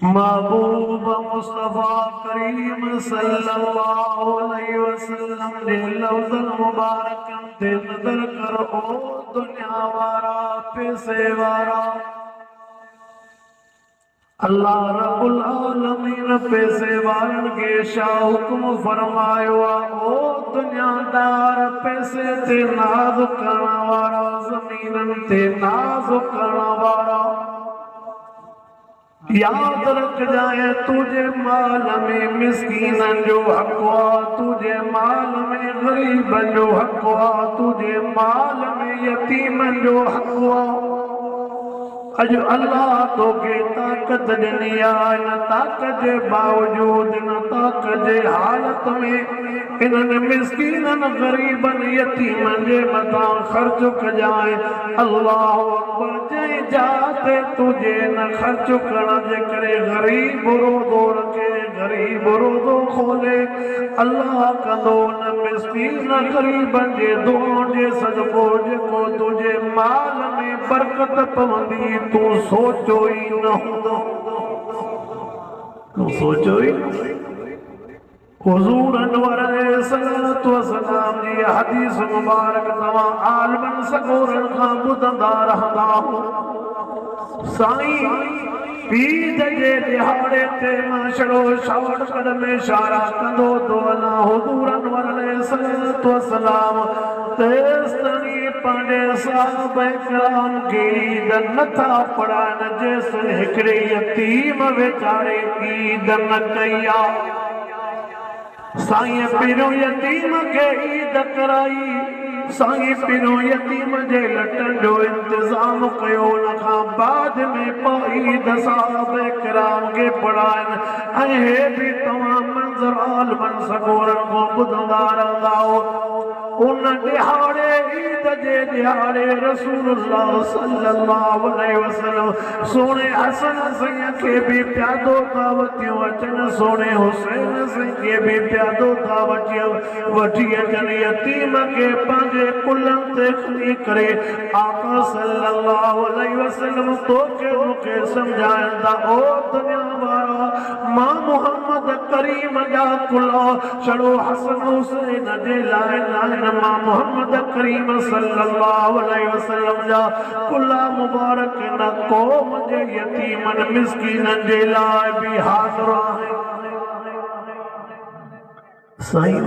महबूब मुस्तफा करीम सल्लल्लाहु अलैहि वसल्लम ने लफ्ज़न मुबारकन ते नज़र कर ओ दुनिया वारा पैसे वारा अल्लाह रब्बुल आलमीन पैसे वारन के शाह हुक्म फरमायो ओ दुनियादार पैसे ते नाज़ करण वारा ज़मीनन ते नाज़ करण वारा याद रख जाए तुझे माल में मिस्कीन जो हक हुआ तुझे माल में गरीब जो हक हुआ तुझे माल में यतीम जो हक हुआ अज अल्लाह तो के ताकत ॾिनी आहे न ताकत जे बावजूद न ताकत जे हालत में इन्हनि मिस्कीननि ग़रीबनि यतीमनि जे मथां ख़र्च कजाए अल्लाह अकबर जंहिं जाते तुझे न ख़र्च करण जे करे ग़रीब रोज़ो रखे ग़रीब रोज़ो खोले अल्लाह कंदो न मिस्कीन ग़रीबनि जे दुआउनि जे सदको जेको तुझे माल में बरकत पवंदी तू सोचो ही न हूंदो तू सोचो ही हुज़ूर अनवर अलैहिस्सलातु वस्सलाम जी हदीस मुबारक तव्हां आलमन सगोरन खां ॿुधंदा रहंदा हो साईं ईद जे दिहाड़े ते माशरो शॉर्टकट में इशारा कंदो तो अला हुज़ूर अनवर अलैहिस्सलातु वस्सलाम तेस्तनी पंहिंजे साहबे किराम खे ईद नथा पढ़ाइनि जेसिताईं हिकिड़े यतीम वीचारे ईद न कई आहे साईं पहिरियों यतीम खे ईद कराई साईं पहिरियों यतीम जे लटनि जो इंतज़ाम कयो उन खां बाद में पोइ ईद साहबे किराम खे पढ़ाइनि ऐं हे बि तव्हां मंज़र आलमन सगोरनि खां ॿुधंदा रहंदा हो उन दिहाड़े ईद जे दिहाड़े रसूलुल्लाह सल्लल्लाहु अलैहि वसल्लम सोने हसन साईं खे बि प्यादो दावतियूं अचनि सोने हुसैन साईं खे बि प्यादो दावतियूं वठी अचनि यतीम खे पंहिंजे कुलनि ते खणी करे आका सल्लल्लाहु अलैहि वसल्लम तोखे मूंखे सम्झाईंदा ओ दुनिया वारा मां मुहम्मद करीम जा कुला छड़ो हसन हुसैन जे लाइ न मां मुहम्मद करीम सल्लल्लाहु अलैहि वसल्लम जा कुला मुबारक न को मुंहिंजे यतीमनि मिस्कीननि जे लाइ बि हाज़िर आहिनि साईं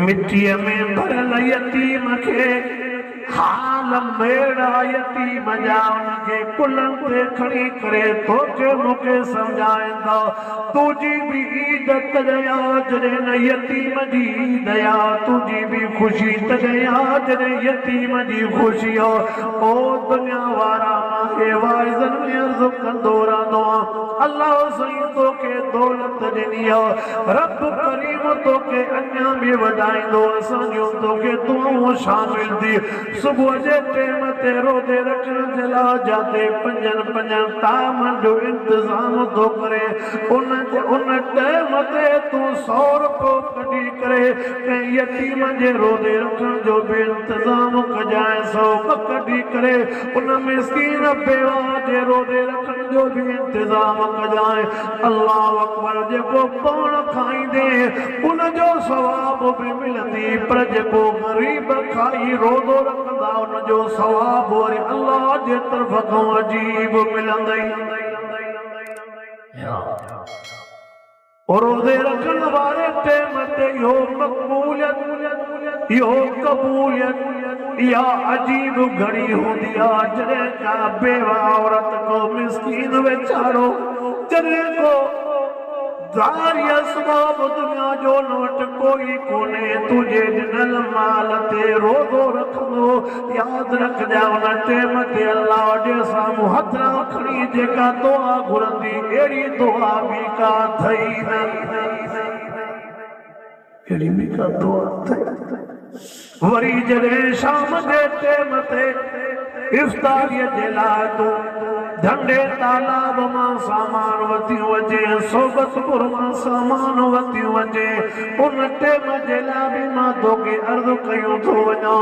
मिट्टीअ में भरियल यतीम खे हाल मेड़ा यतीम जा उनखे कुलनि ते खणी करे तोखे मूंखे सम्झाईंदा तुंहिंजी बि ईद तॾहिं आहे जॾहिं न यतीम जी ईद आहे तुंहिंजी बि ख़ुशी तॾहिं आहे जॾहिं यतीम जी ख़ुशी आहे ओ दुनिया वारा मूंखे वाइज़नि में अर्ज़ु कंदो रहंदो आहे अल्लाह साईं तोखे दौलत ॾिनी आहे रब करीम तोखे अञा बि वधाईंदो असांजूं तोखे दुआऊं शामिल थी सुबुह जे टाइम ते रोज़े रखण जे लाइ जाते पंजनि ताम जो इंतज़ाम थो करे उन टाइम ते तूं 100 रुपयो कढी करे कंहिं यतीम जे रोज़े रखण जो बि इंतज़ाम कजांइ 100 कढी करे उन मिस्कीन बेवा जे रोज़े रखण जो बि इंतज़ाम कजांइ अल्लाह अकबर जेको पाण खाईंदे उन जो सवाब बि मिलंदी पर जेको ग़रीब खाई रोज़ो रखंदा उन जो सवाब वरी अल्लाह जे तरफ़ खां अजीब मिलंदई और रोज़े रखण वारे टाइम ते इहो मक़बूलियत इहो क़बूलियत इहा अजीब घड़ी हूंदी आहे जॾहिं का बेवा औरत को मिस्कीन वीचारो जॾहिं को ज़ारी असबाब दुनिया जो न वटि कोई कोन्हे तुंहिंजे ॾिनल माल ते रोज़ो रखंदो यादि रखजांइ उन टाइम ते अल्लाह जे साम्हूं हथरां खणी जेका दुआ घुरंदी अहिड़ी दुआ बि का थई न अहिड़ी बि का दुआ थई वरी जॾहिं शाम जे टाइम ते इफ़्तारीअ जे लाइ तूं झंडे तालाब मां सामान वतियूं अचे सोबतपुर मां सामान वतियूं अचे उन टाइम जे लाइ बि मां तोखे अर्ज़ु कयूं थो वञा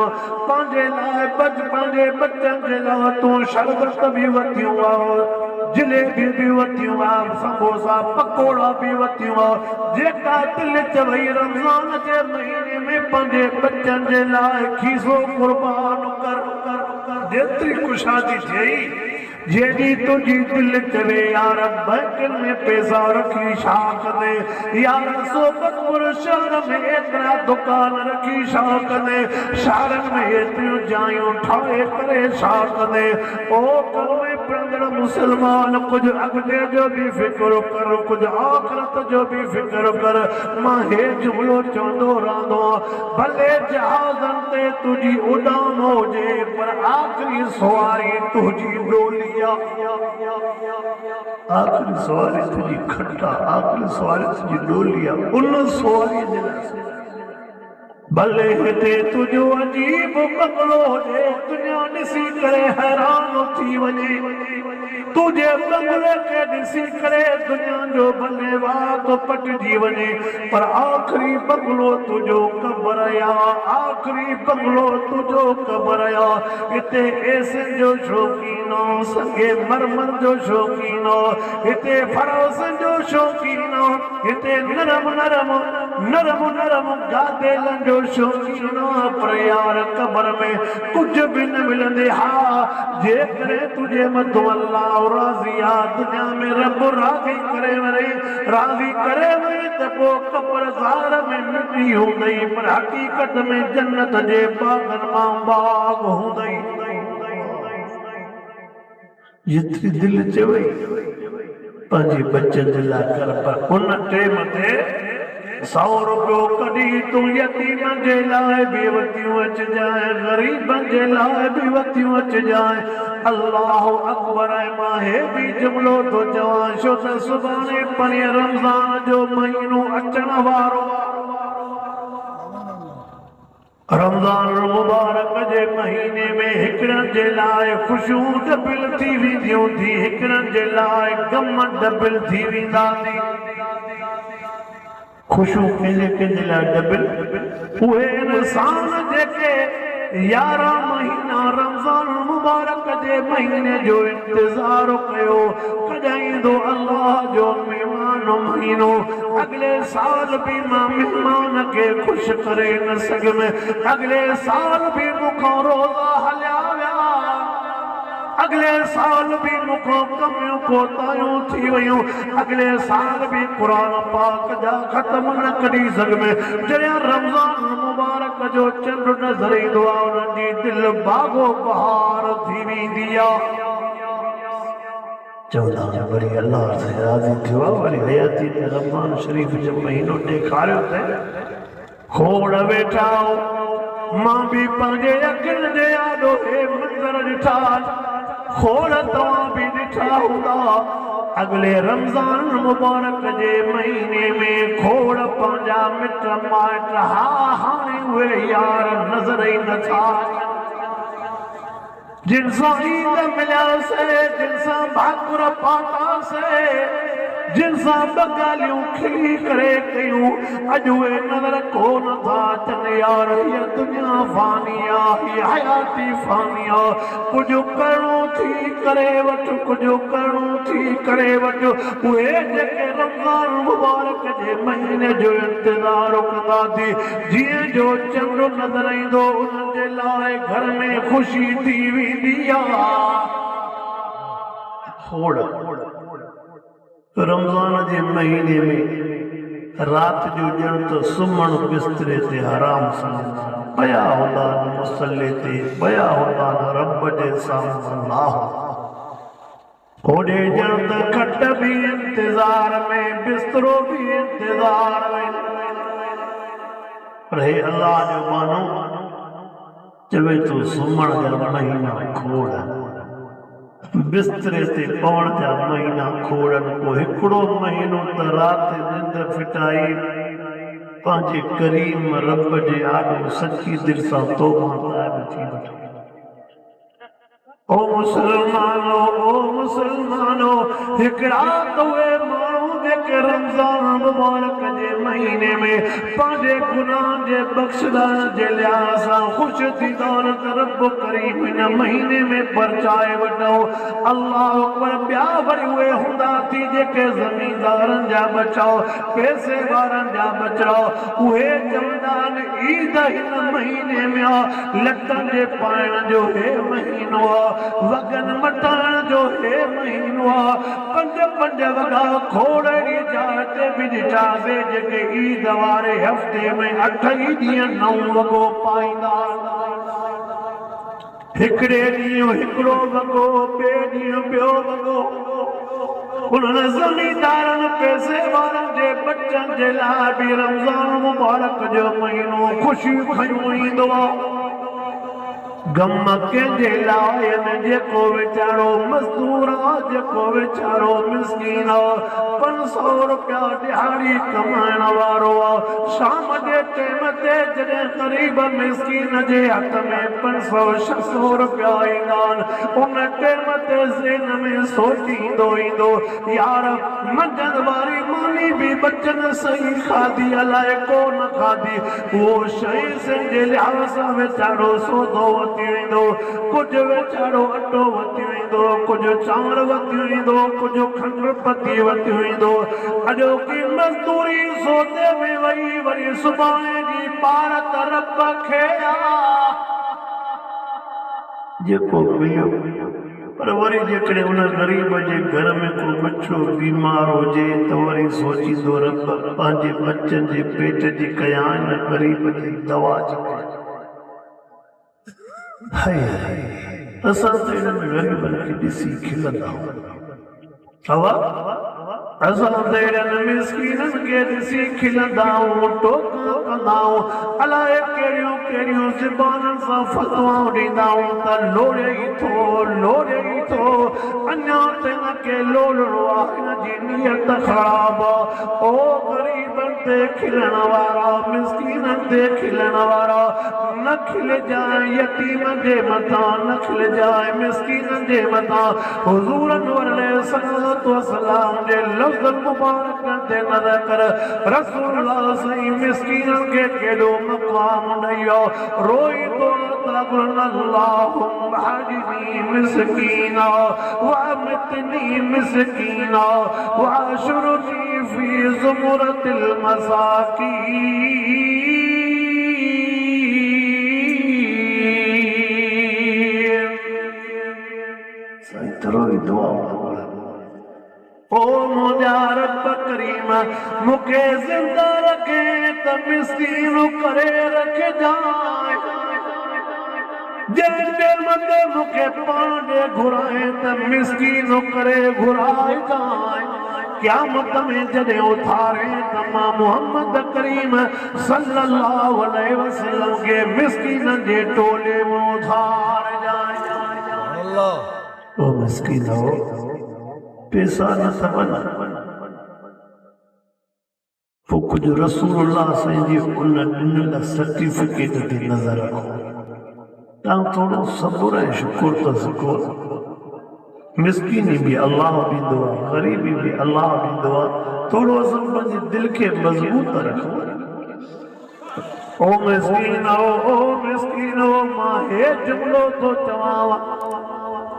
पंहिंजे लाइ पंहिंजे बचनि जे लाइ तूं शरबत बि वतियूं आहे जिलेबी भी वतियूं समोसा पकोड़ा भी वतियूं जेका दिल चवई रमज़ान जे महीने में पंहिंजे बच्चन जे लाइ खीसो कुर्बान कर जेतिरी कुशादी थिए जेडी तुझी दिल चवे यार बैंक में पैसा रखी शाख दे यार सोबतपुर शहर में एतरा दुकान रखी शाख दे शहरन में एतिरियूं जायूं ठाहे करे शाख दे ओ कल में पढ़ंदड़ मुसलमान कुछ अॻिते जो भी फिक्र कर कुछ आखिरत जो भी फिक्र कर मां हे जुमलो चवंदो रहंदो भले जहाज़न ते तुझी उड़ान हुजे पर आखिरी सवारी तुझी डोली आखिरी सवारी तुझी खट्टा आखिरी सवारी तुझी डोलिया उन सवारी जे लाइ भले हिते तुझो अजीब बंगलो हुजे दुनिया ॾिसी करे हैरान थी वञे तुझे बंगले खे ॾिसी करे दुनिया जो भले वात पटिजी वञे पर आखिरी बंगलो तुझो क़बर या आखिरी बंगलो तुझो क़बर या हिते एसिन जो शौक़ीन संगे मरमर जो शौक़ीन हिते फरोसन जो शौक़ीन हिते नरम नरम नरम नरम गादेलन जो शौक़ीन पर यार क़बर में कुछ भी न मिलंदे हा जेकरे तुझे मथो अल्लाह राज़ी आ दुनिया में रब राज़ी करे वरे त पोइ क़ब्रज़ार में मिटी हूंदई पर हक़ीक़त में जन्नत जे बागन मां बाग हूंदई जेतिरी दिल चवई पंहिंजे बच्चन जे लाइ कर पर उन टेम ते 100 रुपयो कढी तूं यतीमन जे लाइ बि वतियूं अचिजांइ ग़रीबन जे लाइ बि वतियूं अचिजांइ अल्लाह अकबर मां हे बि जुमलो थो चवां छो त सुभाणे परींहं रमज़ान जो महीनो अचण वारो रमज़ान मुबारक जे महीने में हिकड़न जे लाइ ख़ुशियूं डबिल थी वेंदियूं थी हिकड़न जे लाइ गम डबिल थी वेंदा थी खुशियूं कंहिंजे लाइ डबिल उहे इंसान जेके 11 महीना रमज़ान मुबारक जे महीने जो इंतज़ार कयो कॾहिं ईंदो अल्लाह जो मेहमान महीनो अगले साल भी मां मेहमान के खुश करे न सघियुमि अगले साल भी मूंखां रोज़ा हलिया विया अगले साल भी मूंखां कमियूं कोतायूं थी वियूं अगले साल भी क़ुरान पाक जा ख़त्म न कढी सघियुमि जॾहिं रमज़ान मुबारक जो चंड नज़र ईंदो आहे उन्हनि जी दिलि बाग़ो बहार थी वेंदी आहे चवंदा वरी अल्लाह से राज़ी थियो आहे वरी हयाती ते रमज़ान शरीफ़ जो महीनो ॾेखारियो त खोड़ वेठा मां भी पंहिंजे अखियुनि जे आॾो हे मंज़र ॾिठा खोड़ तव्हां भी ॾिठा हूंदा अगले रमज़ान मुबारक जे महीने में खोड़ पंहिंजा मिट माइट हाणे उहे यार नज़र ई नथा जिन सां ईद मिलियासीं जिन सां भाकुर पातासीं जिन सां ॿ ॻाल्हियूं खिली करे कयूं अॼु उहे नज़र कोन था अचनि यार हीअ दुनिया फानी आहे हीअ हयाती फानी आहे कुझु करिणो थी करे वठि कुझु करिणो थी करे वठि उहे जेके रमज़ान मुबारक जे महीने जो इंतज़ार कंदा थी जीअं जो चंड नज़र ईंदो उन्हनि जे लाइ घर में ख़ुशी थी वेंदी आहे रमज़ान जे महीने में रात जो ॼण त सुम्हण बिस्तरे ते आराम सां पया हूंदा मुसल्ले ते पया हूंदा रब जे साम्हूं अल्लाह होॾे ॼण त खट भी इंतज़ार में बिस्तरो भी इंतज़ार में पर हे अल्लाह जो मानो चवे तो सुम्हण जा महीना खोड़ बिस्तरे ते पवण जा महीना खोड़न को हिकिड़ो महीनो त राति निंड फिटाई पंहिंजे करीम रब जे आॾो सची दिलि सां तौबा थी वठो ओ मुसलमानो हिकिड़ा त उहे माण्हू जेके के रमज़ान मुबारक जे महीने में पांजे गुनाह जे बख्शदान जे लिहाज़ सां खुश थींदा त रब करीम इन महीने में परचाए वठो। अल्लाह अकबर। ॿिया वरी उहे हूंदा थी जेके ज़मींदारनि जा बचाओ पैसे वारनि जा बचाओ उहे चवंदा आहिनि ईद हिन महीने में आहे लटनि जे पाइण जो हे महीनो आहे वॻनि मटाइण जो हे महीनो आहे पंज पंज वॻा खोड़ अहिड़ी जाइ ते बि ॾिठासीं जेके ईद वारे हफ़्ते में 8 ई ॾींहं नओं वॻो पाईंदा हिकिड़े ॾींहुं हिकिड़ो वॻो ॿिए ॾींहुं ॿियो वॻो उन्हनि ज़मींदारनि पैसे वारनि जे बचनि जे लाइ बि रमज़ान मुबारक जो महीनो ख़ुशियूं खयूं ईंदो आहे गम कंहिंजे लाइ जेको वीचारो मज़दूर आहे जेको वीचारो मिस्कीन आहे 500 रुपया दिहाड़ी कमाइण वारो आहे शाम जे टाइम ते जॾहिं ग़रीब मिस्कीन जे हथ में 500-600 रुपया ईंदा आहिनि उन टाइम ते ज़हन में सोचींदो ईंदो यार मंझंदि वारी मानी बि बचनि सही खाधी अलाए कोन खाधी उहो शइ जे लिहाज़ सां वीचारो सौदो कुछ वेचारो अटो वती वेंदो कुछ चांवर वती वेंदो कुछ खंड पती वती वेंदो अॼो की मज़दूरी सोते में वई वरी सुभाणे जी पार तरफ़ खे जेको मिलियो पर वरी जेकॾहिं उन ग़रीब जे घर में को बच्चो बीमार हुजे त वरी सोचींदो रब पंहिंजे बच्चनि जे पेट जी कयां हिन ग़रीब जी दवा जी हाय असां त इन्हनि ग़रीबनि खे ॾिसी खिलंदा आहियूं असां त इन्हनि मिस्कीननि खे ॾिसी खिलंदा आहियूं टोका कंदा आहियूं अलाए कहिड़ियूं कहिड़ियूं ज़बाननि सां फतवाऊं ॾींदा आहियूं त लोड़े ई थो अञा त हिन खे लोड़णो आहे हिन जी नियत ख़राब ओ ग़रीबनि ते खिलण वारा मिस्कीननि ते खिलण वारा न खिलजाए यतीम जे मथां न खिलजाए मिस्कीननि जे मथां हुज़ूर अनवर अलैहिस्सलातु वस्सलाम जे लफ़्ज़ मुबारक ते नज़र कर रसूलुल्लाह सही मिस्कीननि खे केॾो मक़ाम ॾेई रोईंदो अल्लाहुम्मा हदिनी मिस्कीना वअमितनी मिस्कीना वअशुरनी फी ज़ुमरतिल मसाकीन दुआ ओ मुंहिंजा रब करीम मूंखे ज़िंदा रखे त मिस्कीन करे रखजांइ जंहिं टाइम ते मूंखे पाण ॾे घुराए त मिस्कीन करे घुराइजांइ क़यामत में जॾहिं उथारे त मां मोहम्मद करीम सल्लल्लाहु अलैहि वसल्लम खे मिस्कीननि जे टोले में उथारिजांइ अल्लाह ओ मिस्कीन हो पैसा न समझ वो कुछ रसूलुल्लाह साईं जी उन ॾिनल सर्टिफिकेट ते नज़र रखो तव्हां थोरो सब्र ऐं शुकुर त सिखो मिस्कीनी बि अल्लाह ॾींदो आहे ग़रीबी बि अल्लाह ॾींदो आहे थोरो असां पंहिंजे दिलि खे मज़बूत रखो ओ मिस्कीन हो मां हे जुमिलो थो चवांव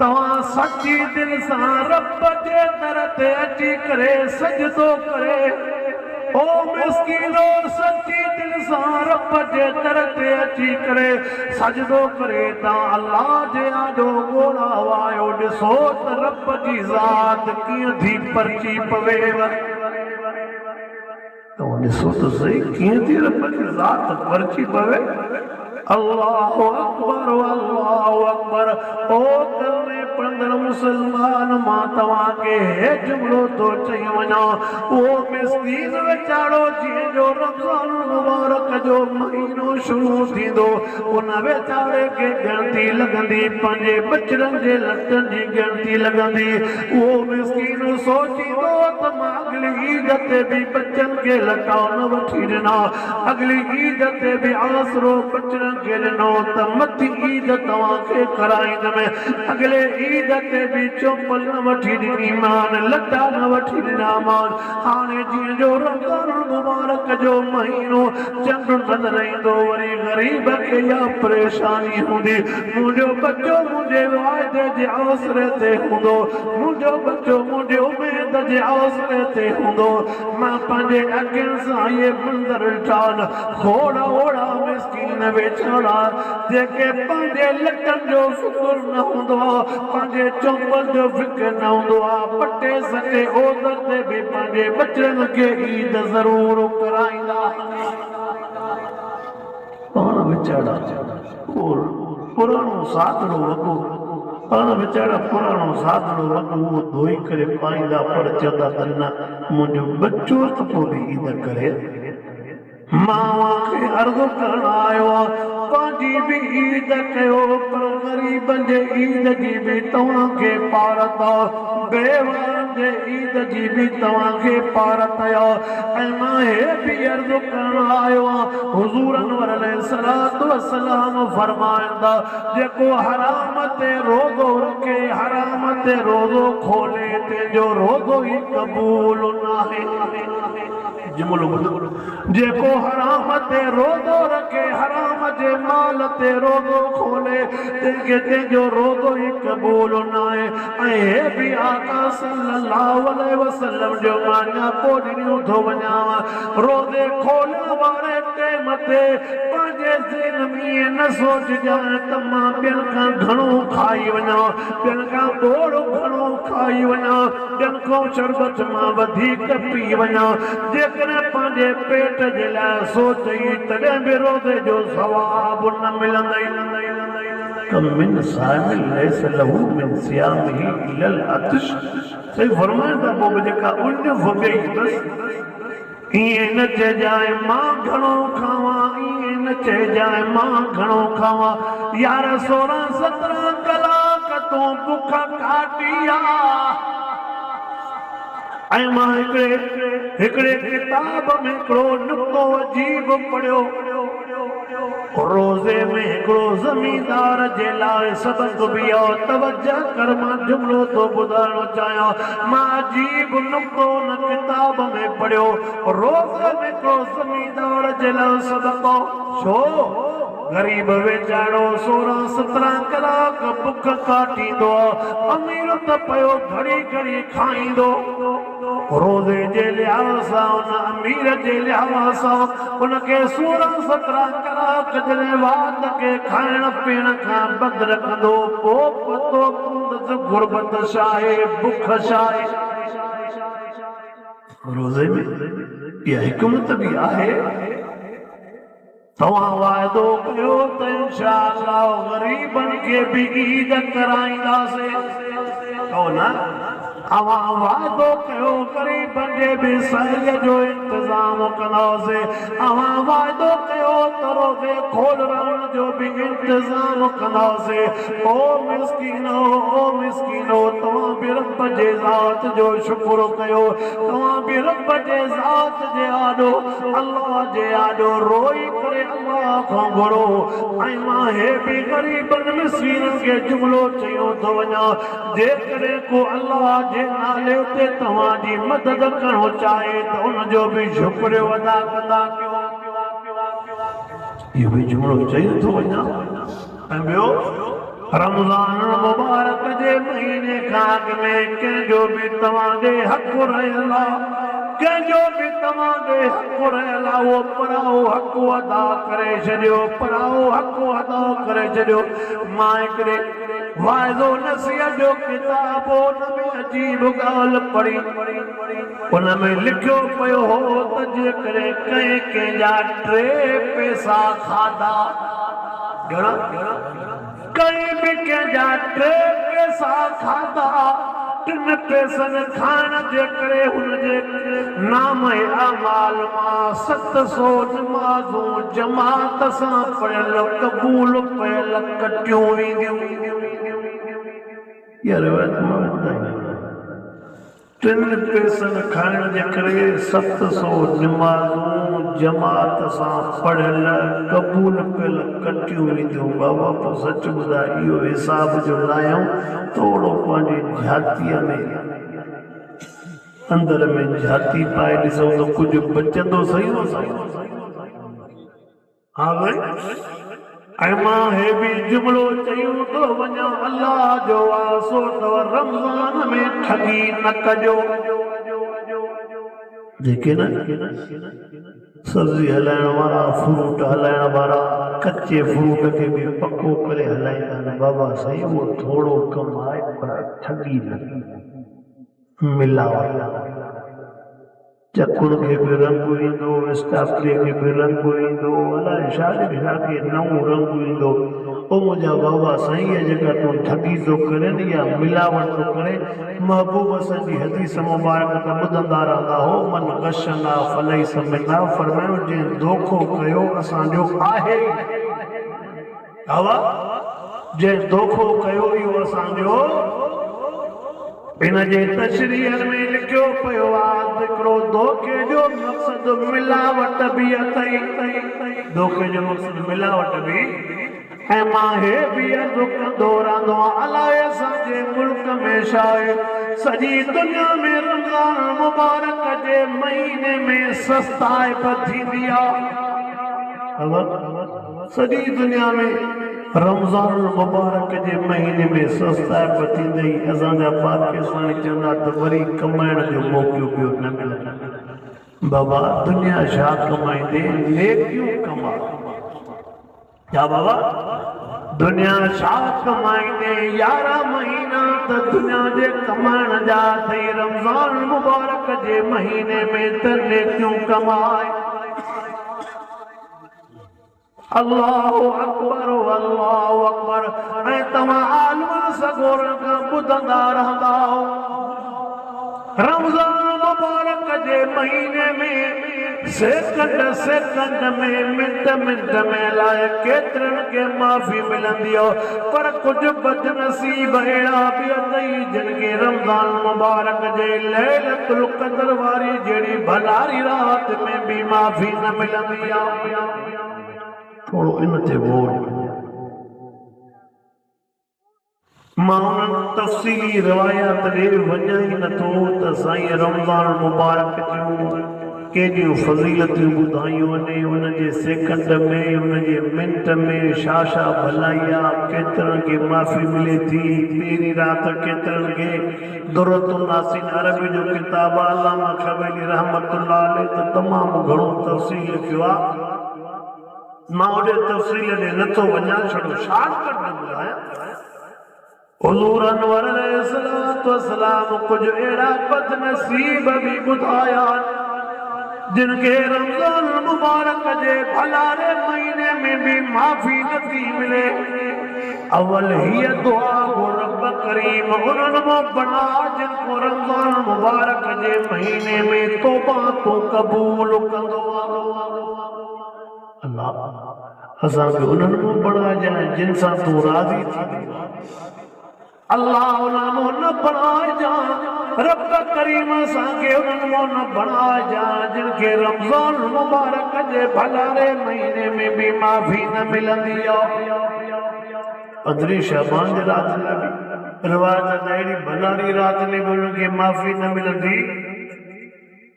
तव्हां सची दिलि सां रब जे दर ते अची करे सजदो करे ओ मिस्कीनो सची दिलि सां रब जे दर ते अची करे सजदो करे तव्हां अल्लाह जे आॾो ॻोल्हा वायो ॾिसो त रब जी ज़ात कीअं थी परची पवेव तव्हां ॾिसो त सही कीअं थी रब जी ज़ात परची पवे अल्लाहु अकबर अल्लाहु अकबर ओ कलमे पढ़ंदड़ मुसलमान मां तव्हांखे हे जुमिलो थो चई वञा उहो मिस्कीन वीचारो जीअं जो रमज़ान मुबारक जो महीनो शुरू थींदो उन वीचारे खे गिणती लॻंदी पंहिंजे बचड़नि जे लटनि जी गिणती लॻंदी उहो मिस्कीन सोचींदो त मां अॻिली ईद ते बि बचनि खे लटा न वठी ॾिना अॻिली ईद ते बि आसरो बचड़नि खे ॾिनो त मथी ईद तव्हांखे कराईंदुमि अॻिले ईद ईद ते भी चोपल न वठी ॾिनी मान लटा न वठी ॾिना मान हाणे जीअं जो रमज़ान मुबारक जो महीनो चंड बंद रहंदो वरी ग़रीब खे या परेशानी हूंदी मुंहिंजो बच्चो मुंहिंजे वाइदे जे आसरे ते हूंदो मुंहिंजो बच्चो मुंहिंजे उमेद जे आसरे ते हूंदो मां पंहिंजे अखियुनि सां इहे मंज़र ॾिठा खोड़ा ओड़ा मिस्कीन वेचारा जेके पंहिंजे लटनि जो फिक्र न हूंदो आहे पंहिंजे चंपल जो फिक्र न हूंदो आहे पटे सटे ओदर ते बि पंहिंजे बचड़नि खे ईद ज़रूर कराईंदा पाण वेचारा पुराणो सादड़ो वॻो पाण वेचारा पुराणो सादड़ो वॻो उहो धोई करे पाईंदा पर चवंदा त न मुंहिंजो बच्चो त पोइ बि ईद करे मावा खे अर्ज़ु करणु आयो आहे पंहिंजी बि ईद कयो पर ग़रीबनि जे ईद जी बि तव्हांखे पारत बेवारनि जे ईद जी बि तव्हांखे पारत ऐं मां हे बि अर्ज़ु करणु आयो आहे हुज़ूर अनवर अलैहिस्सलातु वस्सलाम फरमाईंदा जेको हराम ते रोज़ो रखे हराम ते रोज़ो खोले तंहिंजो रोज़ो ई क़बूल न आहे जेको हराम ते रोज़ो रखे हराम जे माल ते रोज़ो खोले तंहिंखे तंहिंजो रोज़ो ई क़बूल न आहे ऐं हे बि आका सल्लल्लाहु अलैहि वसल्लम जो माना को ॾिनियूं थो वञां रोज़े खोलण वारे टेम ते पंहिंजे ज़हन में ईअं न सोचजांइ त मां ॿियनि खां घणो खाई वञा ॿियनि खां थोरो घणो खाई वञा ॿियनि खां शरबत मां वधीक पी वञा जेकॾहिं पंहिंजे पेट जे लाइ सोचई तॾहिं बि रोज़े जो सवाबु न मिलंदई कमिन साइम लैस लहू मिन सियामिही इलल अतिश सही फरमाईंदा पोइ जेका उल्ट वॻई बस ईअं न चइजांइ मां घणो खावां ईअं न चइजांइ मां घणो खावां यार 16-17 कलाक तूं बुख काटी आहे ऐं मां हिकिड़े किताब में हिकिड़ो नुक़्तो अजीब पढ़ियो रोज़े में हिकिड़ो ज़मींदार जे लाइ सबक़ बि आहे तवजह कर मां जुमिलो थो ॿुधाइणु चाहियां मां अजीब नुक़्तो हुन किताब में पढ़ियो रोज़े में हिकिड़ो ज़मींदार जे लाइ सबक़ छो गरीब वेचारो 16-17 कलाक बुख काटींदो अमीर त पियो घड़ी घड़ी खाईंदो रोज़े जे लिहाज़ सां उन अमीर जे लिहाज़ सां उनखे 16-17 कलाक जॾहिं वात खे खाइण पीअण खां बंदि रखंदो पोइ पतो पवंदसि गुरबत छा आहे बुख छा आहे रोज़े में इहा हिकमत बि आहे तव्हां वाइदो कयो त इंशाअल्लाह ग़रीबनि खे बि ईद कराईंदासीं न अवां वाइदो कयो ग़रीबनि जे बि सहर जो इंतज़ाम कंदासीं अवां वाइदो कयो त रोज़े खोलण जो बि इंतज़ाम कंदासीं ओ मिस्कीनो तव्हां बि रब जे ज़ात जो शुक्र कयो तव्हां बि रब जे ज़ात जे आॾो अल्लाह जे आॾो रोई करे अल्लाह खां घुरो ऐं मां हे बि ग़रीबनि मिस्कीननि खे जुमिलो चयो थो वञा जेकॾहिं को अल्लाह जे नाले ते तव्हांजी मदद करणु चाहे त उनजो बि शुक्र अदा कंदा कयो इहो बि जुमिलो चई थो वञा ऐं ॿियो रमज़ान मुबारक जे महीने खां अॻु में कंहिंजो बि तव्हांजे हक़ रहियल आहे कंहिंजो बि तव्हांजे हक़ रहियल आहे उहो पराओ हक़ अदा करे छॾियो पराओ हक़ अदा करे छॾियो मां हिकिड़े वाइदो नसीहत जो किताब उन में अजीब ॻाल्हि पढ़ी उन में लिखियो पियो हो त जेकॾहिं कंहिंजा 3 पैसा खाधा कंहिं बि कंहिंजा 3 पैसा खाधा 3 पैसनि खाइण जे करे हुनजे नाम अमाल मां 700 नमाज़ूं जमात सां पढ़ियल क़बूल पयल कटियूं वेंदियूं इहा रिवायत मां ॿुधाईंदो टिन पैसनि खाइण जे करे 700 निमाज़ूं जमात सां पढ़ियल क़बूल कयल कटियूं वेंदियूं। बाबा पोइ सच ॿुधाए इहो हिसाब जो लायूं थोरो पंहिंजी झातीअ में अंदर में झाती पाए ॾिसूं त कुझु बचंदो सही हो हा भाई। ऐं मां हे बि जुमिलो चयूं थो वञा अल्लाह जो वासो अथव रमज़ान में ठगी न कजो। जेके न सब्जी हलाइण वारा फ्रूट हलाइण वारा कच्चे फ्रूट खे बि पको करे हलाईंदा आहिनि बाबा सही उहो थोरो कमु आहे पर ठगी न मिलावट। चकुड़ खे बि रंग ईंदो स्टाफले खे बि रंग ईंदो अलाए छा खे नओं रंग ईंदो। ओ मुंहिंजा बाबा साईं जेका तूं ठगी थो करे न या मिलावट थो करे महबूब असांजी हदीस मुबारक त ॿुधंदा रहंदा हो मन गशना फलई समिना फरमायो जंहिं धोखो कयो असांजो आहे हवा जंहिं धोखो कयो इहो असांजो इन जे तशरीह में लिखियो पियो आहे हिकिड़ो धोखे जो मक़सद मिलावट बि अथई धोखे जो मक़सद मिलावट बि। ऐं मां हे बि अर्ज़ु कंदो रहंदो आहियां अलाए असांजे मुल्क में छा आहे सॼी दुनिया में रमज़ान मुबारक जे महीने में सस्ताइप थींदी आहे। सॼी दुनिया में रमज़ान मुबारक जे महीने में सस्ताइप थींदी असांजा पाकिस्तानी चवंदा त वरी कमाइण जो मौक़ो ॿियो न मिलंदो। बाबा दुनिया छा कमाईंदे नेकियूं कमा क्या बाबा दुनिया छा कमाईंदे 11 महीना त दुनिया जे कमाइण जा अथई रमज़ान मुबारक जे महीने में त नेकियूं कमाए। अल्लाहु अकबर अल्लाहु अकबर। ऐं तव्हां आलमन सगोरन खां ॿुधंदा रहंदा हो रमज़ान मुबारक जे महीने में सेकंड में मिंट में लाइ केतिरनि खे माफ़ी मिलंदी हो पर कुझु बदनसीब अहिड़ा बि अथई जिन खे रमज़ान मुबारक जे लैलतुल क़द्र वारी जहिड़ी भलारी रात में बि माफ़ी न मिलंदी आहे। थोरो इन ते गौर मां उन्हनि तफ़सीली रिवायात ॾे वञा ई नथो त साईं रमज़ान मुबारक जूं केॾियूं फज़ीलतियूं ॿुधायूं आहिनि उनजे सेकंड में उनजे मिंट में छा छा भलाई आहे केतिरनि खे माफ़ी मिले थी पहिरीं राति केतिरनि खे दुर्रतुन नासिन अरबी जो किताब अल्लामा खबैली रहमतुल्लाह अलैह त तमामु घणो तफ़सील लिखियो आहे। मां ओॾे तफ़सील ॾे नथो वञा छड़ो शॉर्टकट में ॿुधायां हुज़ूर अनवर अलैहिस्सलातु वस्सलाम कुझु अहिड़ा बदनसीब बि ॿुधाया जिन खे रमज़ान मुबारक जे भलारे महीने में भी माफ़ी नथी मिले। अवल हीअ दुआ वो रब करीम उन्हनि मां बणा जिनको रमज़ान मुबारक जे महीने में तौबा तो क़बूल कंदो अल्लाह असांखे उन्हनि मां बणाइजांइ जिन सां तूं राज़ी थी। अल्लाह उन्हनि न बणाइजांइ रब करीम असांखे उन्हनि मां न बणाइजांइ जिन खे रमज़ान मुबारक जे भलारे महीने में भी माफ़ी न मिलंदी आहे। 15 शाबान जे रात में भी रिवायत अहिड़ी भलारी रात में भी उनखे माफ़ी न मिलंदी।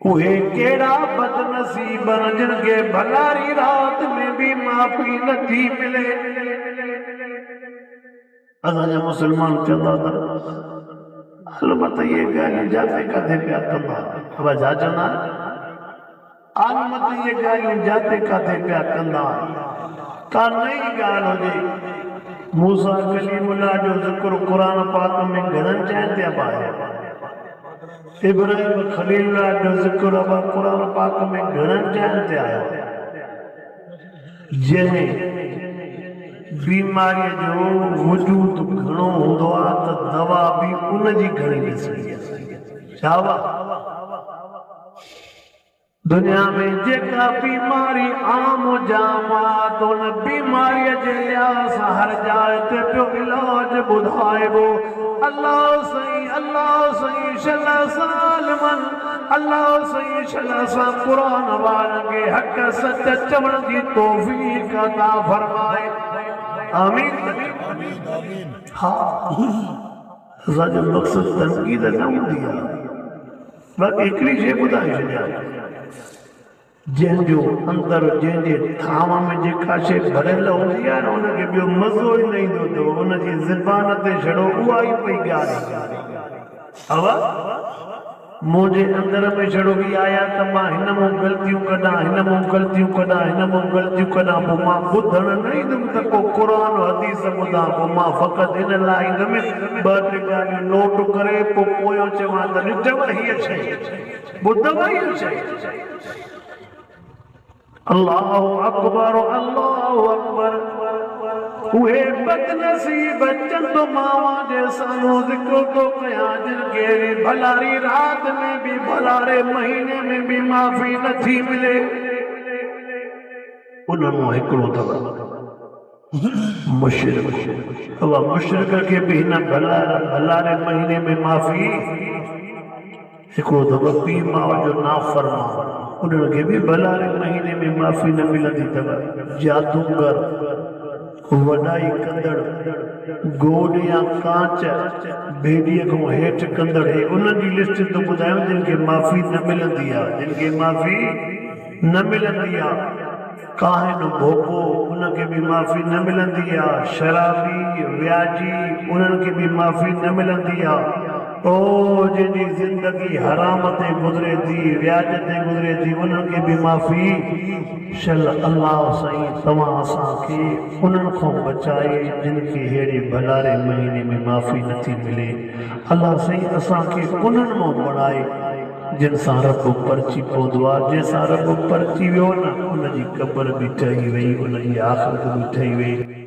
उहे कहिड़ा बदनसीब जिन खे भलारी रात में भी माफ़ी नथी मिले। असांजा मुस्लमान चवंदा त अलबत्त ये ॻाल्हियूं जाते काथे पिया कंदा अब छा चवंदा अलबत्त ये ॻाल्हियूं जाते काथे पिया कंदा का नई ॻाल्हि हुजे मूसा कलीमुल्लाह जो ज़िक्र क़ुरान पाक में घणनि जॻहियुनि ते आहे। इब्राहिम खलीलुल्लाह जो ज़िक्र अब क़ुरान पाक में घणनि जॻहियुनि ते आहे। जंहिं बीमारीअ जो वजूद घणो हूंदो आहे त दवा भी उनजी घणी ॾिसणी आहे। छा दुनिया में जेका बीमारी आम जाम आहे त उन बीमारीअ जे लिहाज़ सां हर जाइ ते पियो इलाज ॿुधाइबो। अल्लाह सही शला छला सालमन अल्लाह सही छला सा कुरान वारन के हक सच चवण जी तौफीक अता फरमाए आमीन हाँ असांजो मक़सद तनक़ीद न हूंदी आहे बाक़ी हिकिड़ी शइ ॿुधाए छॾियां जंहिंजो अंदरि जंहिंजे थांव में जेका शइ भरियल हूंदी आहे न उनखे ॿियो मज़ो ई न ईंदो अथव उनजी ज़बान ते छड़ो उहा ई पई ॻाल्हि मुंहिंजे अंदरि में छड़ो बि आया त मां हिन मां ग़लतियूं कढां हिन मां ग़लतियूं कढां हिन मां ग़लतियूं कढां पोइ मां ॿुधणु न ईंदुमि त को क़ुर हदीस ॿुधां पोइ मां फ़क़ति हिन लाइ ईंदुमि ॿ टे ॻाल्हियूं नोट करे पोइ पोयों चवां त ॾिठव हीअ शइ ॿुधव हीअ शइ अल्लाहु अकबर उहे बदनसीब चंद मावा जैसानो जिक्र तो कया जिनके भलारी रात में भी भलारे महीने में भी माफी नथी मिले उनमो हिकिड़ो अथव मुशरिक अब मुशरिक के भी न भलारे महीने में माफी हिकिड़ो अथव पीउ माउ जो नाफ़रमान उनखे भी भलारे महीने में माफी न मिलंदी अथव जादूगर वॾाई कंदड़ गोॾ या कांच बेड़ीअ खां हेठि कंदड़ उनजी लिस्ट तो ॿुधायो जिनखे माफ़ी न मिलंदी आहे जिनखे माफ़ी न मिलंदी आहे काहिन भोपो उनखे भी माफ़ी न मिलंदी आहे शराबी व्याजी उन्हनि खे भी माफ़ी न मिलंदी आहे ओ जिनकी जिंदगी हराम ते गुज़रे थी व्याज ते गुज़रे थी उन्हनि खे भी माफ़ी शल अल्लाह साईं तव्हां असांखे उन्हनि खां बचाए जिनखे अहिड़े भलारे महीने में माफ़ी नथी मिले अल्लाह साईं असांखे उन्हनि मां बणाए जिन सां रब परची पवंदो आहे जंहिंसां रब परची वियो न उनजी क़बर बि ठही वई उनजी आख़िरत बि ठही वई